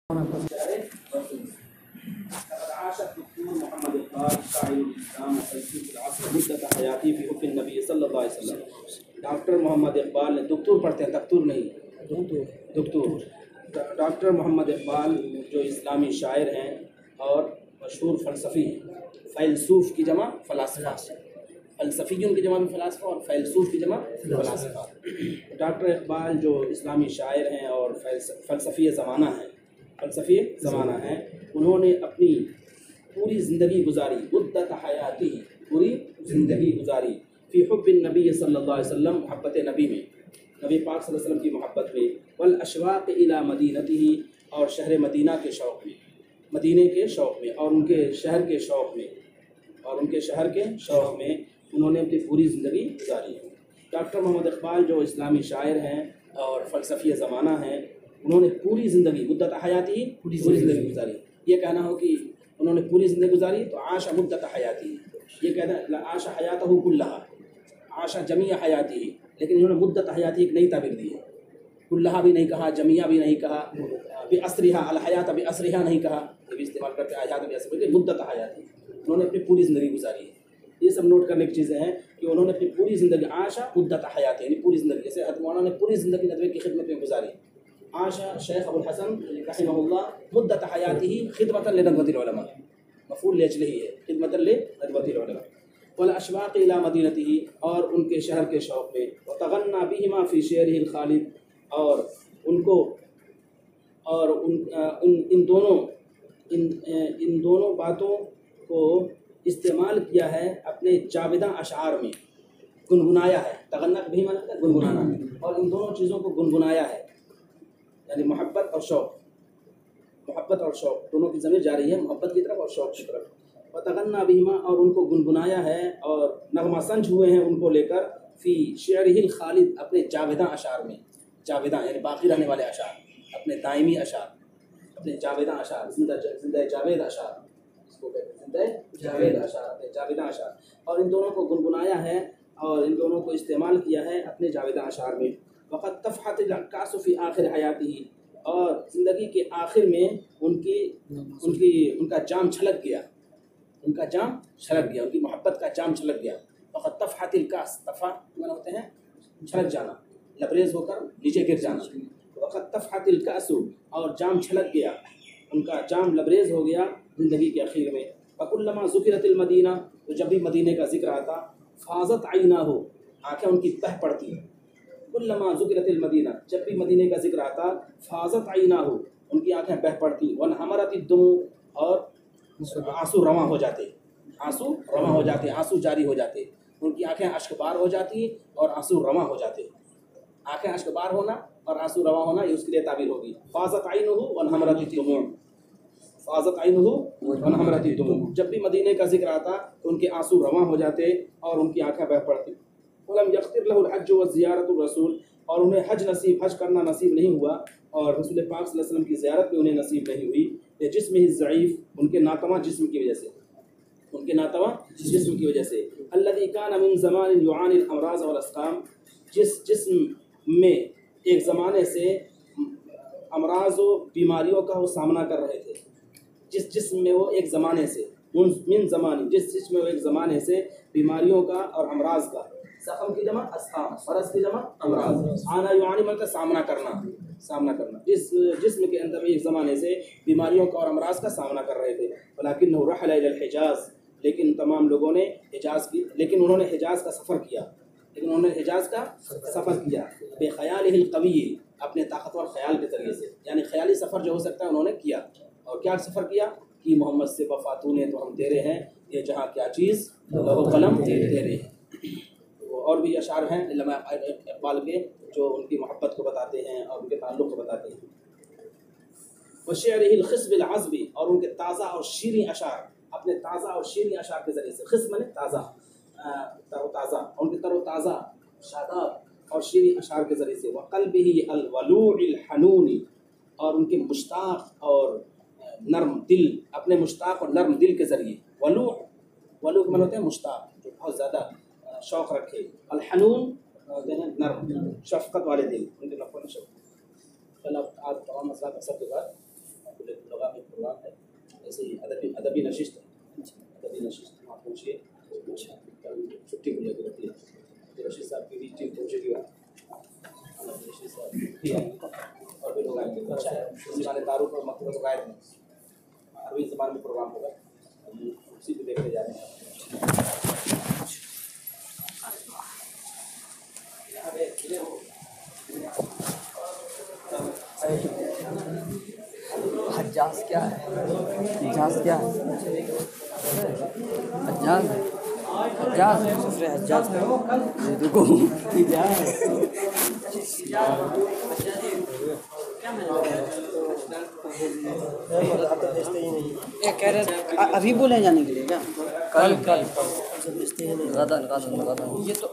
الدكتور محمد اقبال شاعر الاسلام وفیلسوف العصر مدت حیاتی فی حب النبی صلی اللہ علیہ وسلم۔ ڈاکٹر محمد اقبال نے دکتور پڑھتے ہیں، دکتور نہیں، دکتور ڈاکٹر محمد اقبال جو اسلامی شاعر ہیں اور مشہور فلسفی ہیں، فیلسوف کی جمع فلاسفہ، فلسفیوں کی جمع بھی فلاسفہ اور فیلسوف کی جمع فلاسفہ۔ ڈاکٹر اقبال جو اسلامی شاعر ہیں اور فلسفی زمانہ ہیں، انہوں نے اپنی پوری زندگی گزاری، مدت حیاتی پوری زندگی گزاری فی حب النبی صلی اللہ علیہ وسلم، محبت نبی میں، نبی پاک صلی اللہ علیہ وسلم کی محبت میں، والاشواق الی مدینتہ، اور شہر مدینہ کے شوق میں، مدینے کے شوق میں اور ان کے شہر کے شوق میں، انہوں نے اپنی پوری زندگی گزاری ہے۔ ڈاکٹر محمد اقبال جو اسلامی شاعر ہیں اور فلسفی زمانہ ہیں، انہوں نے پوری زندگی، مدت حیاتی پوری زندگی گزاری۔ یہ کہنا ہو کہ انہوں نے پوری زندگی گزاری تو عاش مدت حیاتی، یہ کہنا عاش حیاتہ کلہا، عاش جمیع حیاتی، لیکن انہوں نے مدت حیاتی ایک نئی تعبیر دی ہے، کلہا بھی نہیں کہا، جمیع بھی نہیں کہا، باسرہا، الحیات باسرہا نہیں کہا، یہ بھی استعمال کرتے ہیں، حیات باسرہا، مدت حیاتی، انہوں نے اپنی پوری زندگی گزاری ہے۔ یہ سب نوٹ کرنے کی چیزیں ہیں کہ انہوں نے اپنی پوری زندگی، عاش مدت حیاتی یعنی پوری زندگی، جیسے حضرت مولانا نے پوری زندگی ندوے کی خدمت میں گزاری، عاش شیخ ابو الحسن رحمہ اللہ مدت حیاتہ خدمۃ لندوۃ العلماء، مفعول لاجلہ ہے، خدمۃ لندوۃ العلماء، والاشواق الی مدینتہ، اور ان کے شہر کے شوق میں، وتغنى بہما فی شعرہ الخالد، اور ان کو اور ان دونوں باتوں کو استعمال کیا ہے اپنے جاوداں اشعار میں، گنگنایا ہے، تغنّا بہما گنگنانا، اور ان دونوں چیزوں کو گنگنایا ہے، یعنی محبت اور شوق دونوں کی ضمیر جا رہی ہے محبت کی طرف اور شوق کی طرف۔ وتغنّا بہما، اور ان کو گنگنایا ہے اور نغمہ سنج ہوئے ہیں ان کو لے کر، فی شعرہ الخالد، اپنے جاوداں اشعار میں، جاوداں یعنی باقی رہنے والے اشعار، اپنے دائمی اشعار، اپنے جاوداں اشعار، زندہ جاوید اشعار، اس کو کہتے ہیں زندہ جاوید اشعار، اپنے جاوداں اشعار، اور ان دونوں کو گنگنایا ہے اور ان دونوں کو استعمال کیا ہے اپنے جاوداں اشعار میں۔ وقد طفحت العکاس فی آخر حیاتہ، اور زندگی کے آخر میں ان کا جام چھلک گیا، ان کی محبت کا جام چھلک گیا۔ وقد طفحت الکاس، طفح معنی ہوتے ہیں چھلک جانا، لبریز ہو کر نیچے گر جانا، وقد طفحت الکاس، اور جام چھلک گیا، ان کا جام لبریز ہو گیا زندگی کے اخیر میں۔ فکلما ذکرت المدینہ، تو جب بھی مدینے کا ذکر آتا، فاضت عیناہ، آنکھیں ان کی بہہ پڑتی، کلما ذکرت المدینہ، جب بھی مدینے کا ذکر آتا، فاضت عیناہ، ان کی آنکھیں بہہ پڑتی، وانہمرت الدموع، اور آنسو رواں ہو جاتے، آنسو جاری ہو جاتے، ان کی آنکھیں اشکبار ہو جاتی اور آنسو رواں ہو جاتے۔ آنکھیں اشکبار ہونا اور آنسو رواں ہونا، یہ اس کے لیے تعبیر ہوگی۔ فاضت عینہ وانہمرت الدموع، فاضت عینہ وانہمرت الدموع، جب بھی مدینے کا ذکر آتا تو ان کے آنسو رواں ہو جاتے اور ان کی آنکھیں بہہ پڑتی۔ ولم یختر له الحج وزیارت الرسول، اور انہیں حج کرنا نصیب نہیں ہوا اور رسول پاک صلی اللہ علیہ وسلم کی زیارت بھی انہیں نصیب نہیں ہوئی، جسمہ الضعیف، ان کے ناتواں جسم کی وجہ سے، الذی کان من زمان یعانی الامراض والاسقام، جس جسم میں ایک زمانے سے امراض و بیماریوں کا وہ سامنا کر رہے تھے، جس جسم میں وہ ایک زمانے سے، من زمانی، جس جسم میں وہ ایک زمانے سے بیماریوں کا اور امراض کا، زخم کی جمع اسقام، مرض کی جمع امراض، آنا یعانی مطلب سامنا کرنا، جس جسم کے اندر ایک زمانے سے بیماریوں کا اور امراض کا سامنا کر رہے تھے۔ ولکنہ رحل الی الحجاز، لیکن تمام لوگوں نے انہوں نے حجاز کا سفر کیا، بخیالہ القوی، اپنے طاقتور خیال کے ذریعے سے، یعنی خیالی سفر جو ہو سکتا ہے انہوں نے کیا، اور کیا سفر کیا کہ محمد سے وفاتوں نے تو ہم تیرے ہیں، یہ جہاں کیا چیز لوح قلم تیرے ہیں۔ اور بھی اشعار ہیں علامہ اقبال کے جو ان کی محبت کو بتاتے ہیں اور ان کے تعلق کو بتاتے ہیں۔ وشعرہ الخصب العذب، اور ان کے تازہ اور شیریں اشعار، اپنے تازہ اور شیریں اشعار کے ذریعے سے، خصب میں تازہ، تر و تازہ، ان کے تر و تازہ شاداب اور شیریں اشعار کے ذریعے سے، وقلبہ الولوع الحنون، اور ان کے مشتاق اور نرم دل، اپنے مشتاق اور نرم دل کے ذریعے، ولوع کے معنی ہوتے ہیں مشتاق، جو بہت زیادہ شوق رکھے، الحنون نرم شفقت والے دل، ان کے نفع و نشو۔ کل آپ تمام مسئلہ کا سب کے بعد ادبی نشست ہے، ادبی نشست آپ پوچھیے. اچھا چھٹی مل جائے گی رشید صاحب کی بھی ٹیم پہنچے گی رشید صاحب اور بھی لوگ آئیں گے. اچھا ہے زبان تعارف اور مکتبۃ الغائب میں عربی زبان میں پروگرام ہوگا، اسی کو دیکھتے جا رہے ہیں. حجاز کیا ہے؟ حجاز کیا ہے؟ حجاز حجاز دوسرے حجاز دیکھو کہہ رہے ابھی بولے جانے کے لیے کیا؟ کل غدن یہ تو